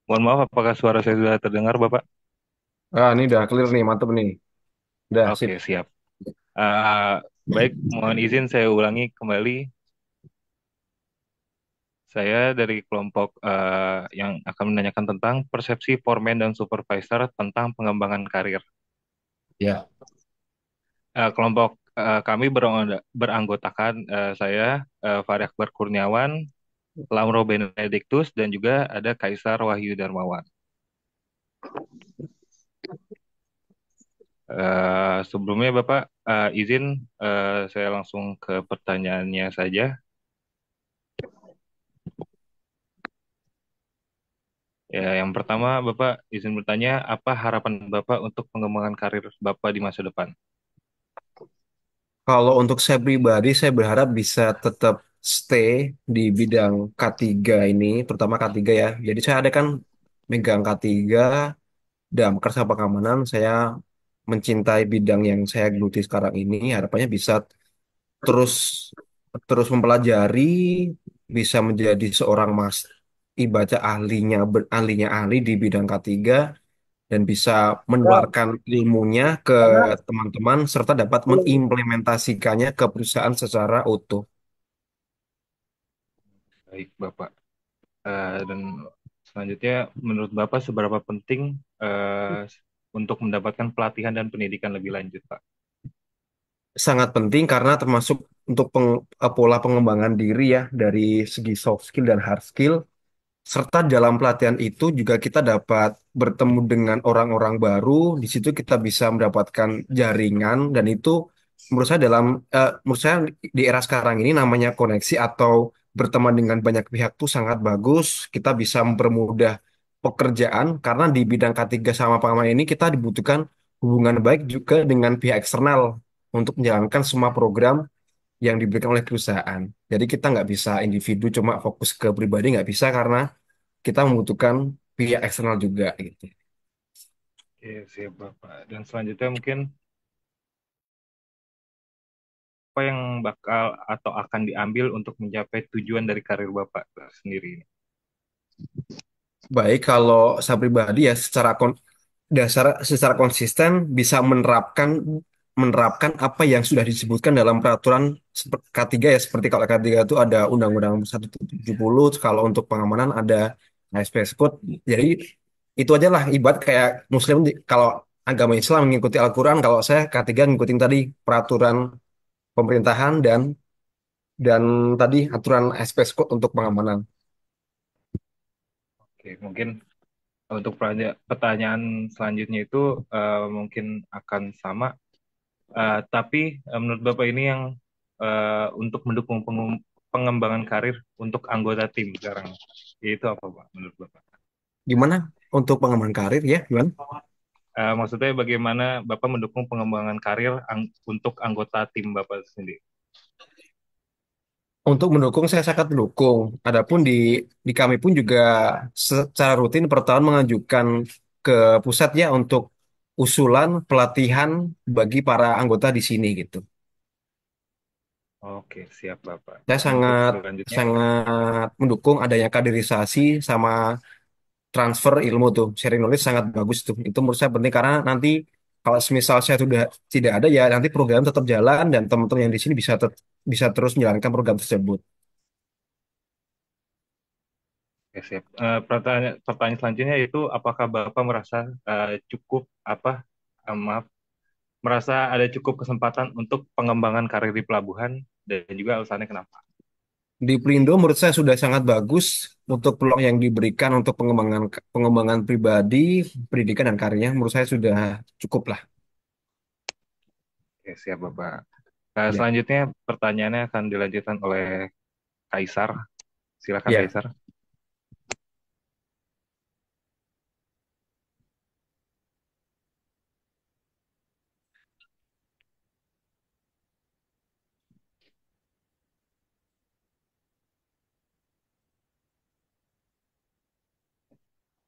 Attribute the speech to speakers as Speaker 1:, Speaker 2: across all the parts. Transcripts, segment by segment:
Speaker 1: Mohon maaf, apakah suara saya sudah terdengar, Bapak?
Speaker 2: Ini udah clear nih, mantep nih. Udah sip.
Speaker 1: Oke, siap. Eh, Baik, mohon izin saya ulangi kembali. Saya dari kelompok yang akan menanyakan tentang persepsi foreman dan supervisor tentang pengembangan karir.
Speaker 2: Ya.
Speaker 1: Kelompok kami beranggotakan saya, Fahri Akbar Kurniawan, Lamro Benediktus, dan juga ada Kaisar Wahyu Darmawan. Sebelumnya Bapak izin saya langsung ke pertanyaannya saja. Ya, yang pertama, Bapak izin bertanya, apa harapan Bapak untuk pengembangan karir Bapak di masa depan?
Speaker 2: Kalau untuk saya pribadi, saya berharap bisa tetap stay di bidang K3 ini, terutama K3 ya. Jadi saya ada kan megang K3, dalam kerja pengamanan, saya mencintai bidang yang saya geluti sekarang ini. Harapannya bisa terus terus mempelajari, bisa menjadi seorang mas ibadah ahlinya ahli di bidang K3 dan bisa menularkan ilmunya ke teman-teman serta dapat mengimplementasikannya ke perusahaan secara utuh.
Speaker 1: Baik, Bapak. Dan selanjutnya, menurut Bapak seberapa penting untuk mendapatkan pelatihan dan pendidikan lebih lanjut, Pak?
Speaker 2: Sangat penting karena termasuk untuk pola pengembangan diri ya dari segi soft skill dan hard skill. Serta dalam pelatihan itu juga kita dapat bertemu dengan orang-orang baru. Di situ kita bisa mendapatkan jaringan dan itu menurut saya di era sekarang ini namanya koneksi atau berteman dengan banyak pihak tuh sangat bagus. Kita bisa mempermudah pekerjaan karena di bidang K3 sama pengaman ini kita dibutuhkan hubungan baik juga dengan pihak eksternal untuk menjalankan semua program yang diberikan oleh perusahaan. Jadi kita nggak bisa individu cuma fokus ke pribadi nggak bisa karena kita membutuhkan pihak eksternal juga gitu.
Speaker 1: Oke, siap, Bapak. Dan selanjutnya mungkin apa yang bakal atau akan diambil untuk mencapai tujuan dari karir Bapak sendiri ini?
Speaker 2: Baik kalau saya pribadi ya secara konsisten bisa menerapkan apa yang sudah disebutkan dalam peraturan K3 ya seperti kalau K3 itu ada Undang-Undang 170 kalau untuk pengamanan ada ASP Code. Jadi itu aja lah ibarat kayak Muslim kalau agama Islam mengikuti Al-Quran kalau saya K3 ngikutin tadi peraturan pemerintahan dan tadi aturan ASP Code untuk pengamanan.
Speaker 1: Oke, mungkin untuk pertanyaan selanjutnya itu mungkin akan sama. Tapi menurut Bapak ini yang untuk mendukung pengembangan karir untuk anggota tim sekarang, itu apa Pak menurut Bapak?
Speaker 2: Gimana untuk pengembangan karir ya, Gimana?
Speaker 1: Maksudnya bagaimana Bapak mendukung pengembangan karir untuk anggota tim Bapak sendiri?
Speaker 2: Untuk mendukung saya sangat mendukung. Adapun di kami pun juga secara rutin per tahun mengajukan ke pusat ya untuk usulan pelatihan bagi para anggota di sini gitu.
Speaker 1: Oke, siap Bapak.
Speaker 2: Saya
Speaker 1: Dan untuk
Speaker 2: sangat
Speaker 1: selanjutnya,
Speaker 2: sangat mendukung adanya kaderisasi sama transfer ilmu tuh, sharing knowledge sangat bagus tuh. Itu menurut saya penting karena nanti kalau semisal saya sudah tidak ada ya nanti program tetap jalan dan teman-teman yang di sini bisa terus menjalankan program tersebut.
Speaker 1: ya siap. Pertanyaan selanjutnya itu apakah Bapak merasa cukup maaf, merasa ada cukup kesempatan untuk pengembangan karir di pelabuhan dan juga alasannya kenapa?
Speaker 2: Di Pelindo menurut saya sudah sangat bagus untuk peluang yang diberikan untuk pengembangan pengembangan pribadi, pendidikan dan karirnya menurut saya sudah cukup lah.
Speaker 1: Oke, siap Bapak.
Speaker 2: Ya.
Speaker 1: Selanjutnya pertanyaannya akan dilanjutkan oleh Kaisar. Silakan
Speaker 2: Ya.
Speaker 1: Kaisar.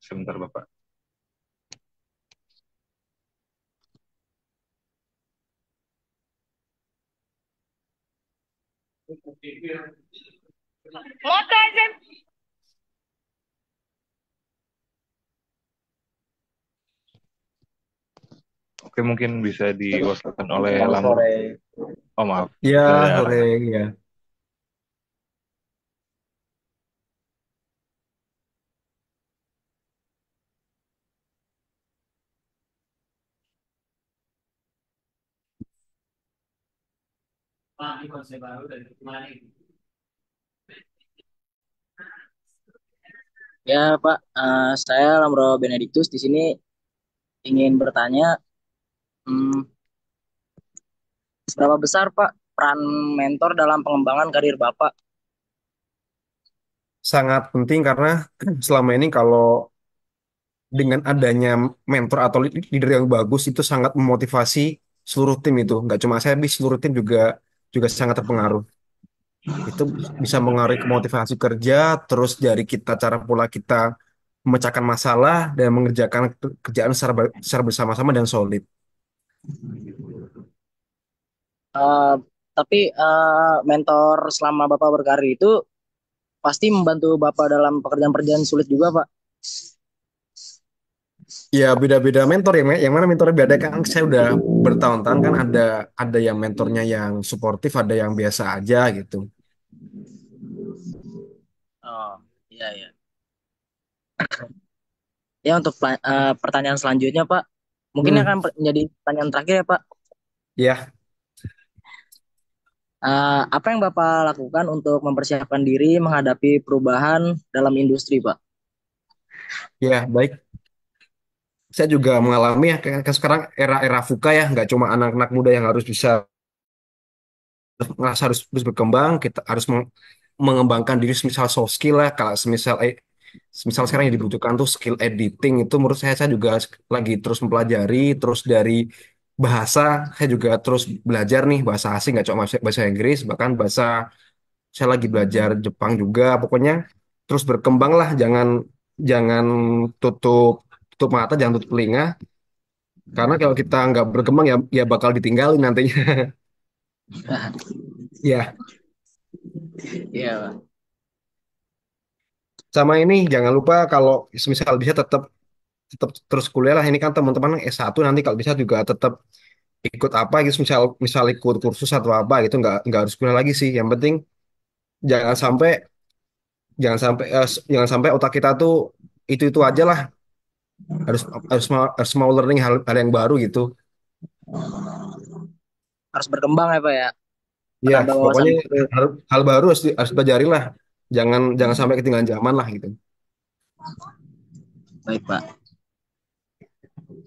Speaker 1: Sebentar Bapak. Oke, mungkin bisa diwakilkan oleh
Speaker 3: Selamat
Speaker 1: Lamro.
Speaker 3: sore.
Speaker 1: Oh, maaf.
Speaker 2: Ya,
Speaker 1: Saya
Speaker 2: sore
Speaker 1: Rahmat.
Speaker 2: ya.
Speaker 4: Ya, Pak, saya Lamro Benediktus di sini ingin bertanya, hmm, seberapa besar Pak peran mentor dalam pengembangan karir Bapak?
Speaker 2: Sangat penting karena selama ini kalau dengan adanya mentor atau leader yang bagus itu sangat memotivasi seluruh tim itu. Nggak cuma saya, tapi seluruh tim juga juga sangat terpengaruh. Itu bisa mengaruhi ke motivasi kerja, terus dari kita cara pula kita memecahkan masalah dan mengerjakan kerjaan secara bersama-sama dan solid.
Speaker 4: Eh, tapi mentor selama Bapak berkarir itu pasti membantu Bapak dalam pekerjaan-pekerjaan sulit juga, Pak.
Speaker 2: Ya beda-beda mentor ya, yang mana mentornya beda kan saya udah bertahun-tahun kan ada yang mentornya yang suportif, ada yang biasa aja gitu.
Speaker 4: Oh, iya, iya. Ya, untuk pertanyaan selanjutnya, Pak. Mungkin
Speaker 2: Hmm,
Speaker 4: akan menjadi pertanyaan terakhir ya, Pak.
Speaker 2: ya,
Speaker 4: Apa yang Bapak lakukan untuk mempersiapkan diri menghadapi perubahan dalam industri, Pak?
Speaker 2: ya baik. Saya juga mengalami ya kayak sekarang era-era VUCA ya, nggak cuma anak-anak muda yang harus bisa ngerasa harus berkembang, kita harus mengembangkan diri semisal soft skill lah. Kalau semisal sekarang yang dibutuhkan tuh skill editing itu menurut saya juga lagi terus mempelajari, terus dari bahasa saya juga terus belajar nih bahasa asing nggak cuma bahasa Inggris, bahkan bahasa saya lagi belajar Jepang juga. Pokoknya terus berkembang lah, jangan jangan tutup tutup mata, jangan tutup telinga. Karena kalau kita nggak berkembang ya ya bakal ditinggalin nantinya. Ya,
Speaker 4: Iya, Pak.
Speaker 2: sama ini jangan lupa kalau misal bisa tetap tetap terus kuliah lah. Ini kan teman-teman S1 nanti kalau bisa juga tetap ikut apa gitu, misal misal ikut kursus atau apa gitu, nggak harus kuliah lagi sih. Yang penting jangan sampai jangan sampai otak kita tuh itu aja lah. Harus mau learning hal yang baru gitu.
Speaker 4: Harus berkembang ya, Pak ya.
Speaker 2: Ya,
Speaker 4: Menambah wawasan
Speaker 2: pokoknya
Speaker 4: baru.
Speaker 2: hal baru harus pelajari lah. Jangan jangan sampai ketinggalan zaman lah gitu.
Speaker 4: Baik, Pak.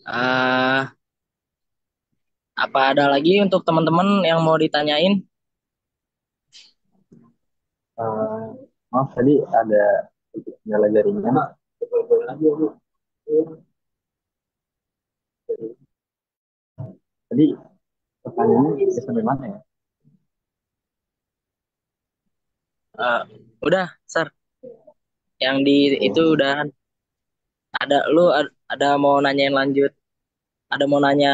Speaker 4: Ah, apa ada lagi untuk teman-teman yang mau ditanyain?
Speaker 3: Eh, Maaf tadi ada sedikit kendala jaringan. Tadi pertanyaannya sampai mana ya?
Speaker 4: Ah, udah, Sar. Yang di itu
Speaker 3: Oh.
Speaker 4: udah ada mau nanyain lanjut. Ada mau nanya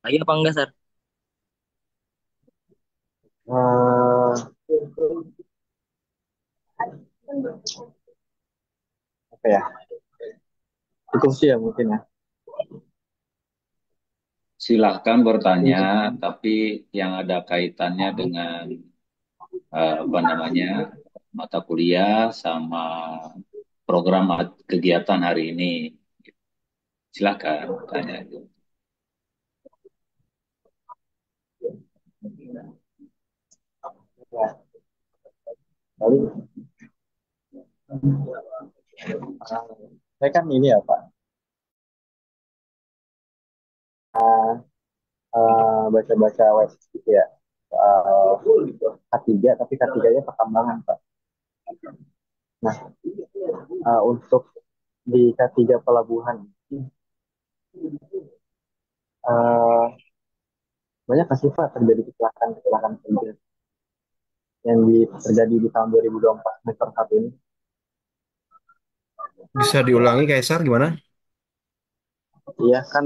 Speaker 4: lagi apa enggak, Sar?
Speaker 3: Eh, Apa ya? Cukup sih ya mungkin ya.
Speaker 5: Silahkan bertanya,
Speaker 3: Untuk
Speaker 5: tapi yang ada kaitannya dengan apa namanya mata kuliah sama program kegiatan hari ini. Silahkan tanya itu.
Speaker 3: ya, paling saya kan ini ya Pak, baca-baca website gitu ya. K3 tapi K3-nya pertambangan Pak. Nah, untuk di K3 pelabuhan eh, banyak nggak sih Pak terjadi kecelakaan kerja yang terjadi di tahun 2024 semester 1 ini?
Speaker 2: Bisa diulangi Kaisar gimana?
Speaker 3: Iya kan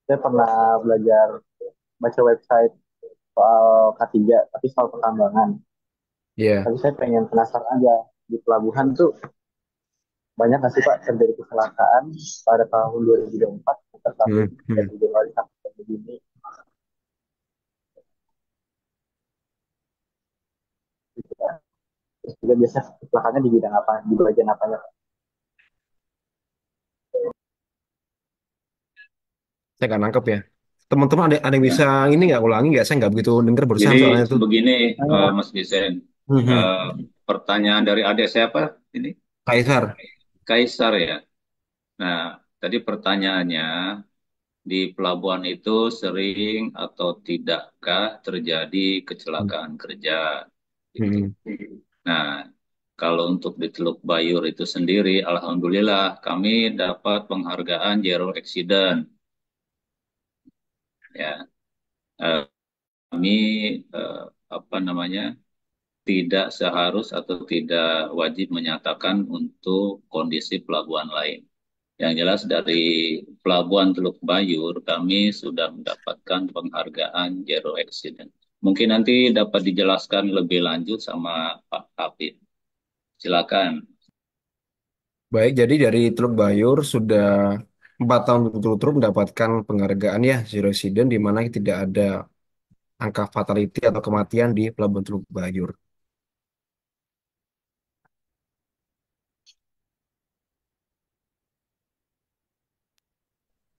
Speaker 3: saya pernah belajar baca website soal K3 tapi soal pertambangan.
Speaker 2: Ya,
Speaker 3: Tapi saya pengen penasaran aja di pelabuhan tuh banyak nggak sih Pak terjadi kecelakaan pada tahun 2024 sampai
Speaker 2: Hmm, hmm.
Speaker 3: dari Januari sampai Juni gitu kan. Terus juga biasanya kecelakaannya di bidang apa, di bagian apanya Pak?
Speaker 2: Saya nggak nangkep ya. Teman-teman ada yang bisa
Speaker 5: Ya.
Speaker 2: ini nggak ulangi nggak? Saya nggak begitu denger
Speaker 5: Jadi
Speaker 2: barusan soalnya itu.
Speaker 5: begini,
Speaker 3: Ah,
Speaker 5: Mas Vincent.
Speaker 2: Hmm, hmm.
Speaker 5: Eh, Pertanyaan dari adik siapa ini?
Speaker 2: Kaisar.
Speaker 5: Kaisar ya. Nah, tadi pertanyaannya di pelabuhan itu sering atau tidakkah terjadi
Speaker 2: Hmm,
Speaker 5: kecelakaan kerja? Gitu.
Speaker 2: hmm.
Speaker 5: Nah, kalau untuk di Teluk Bayur itu sendiri, alhamdulillah kami dapat penghargaan Zero Accident. Ya, Eh, kami eh, apa namanya tidak seharus atau tidak wajib menyatakan untuk kondisi pelabuhan lain. Yang jelas dari Pelabuhan Teluk Bayur kami sudah mendapatkan penghargaan Zero Accident. Mungkin nanti dapat dijelaskan lebih lanjut sama Pak Hafid. Silakan.
Speaker 2: Baik, jadi dari Teluk Bayur sudah 4 tahun berturut-turut mendapatkan penghargaan ya Zero Accident di mana tidak ada angka fatality atau kematian di Pelabuhan Teluk Bayur.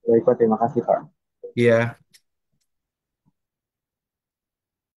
Speaker 3: baik Pak, terima kasih Pak.
Speaker 2: Iya.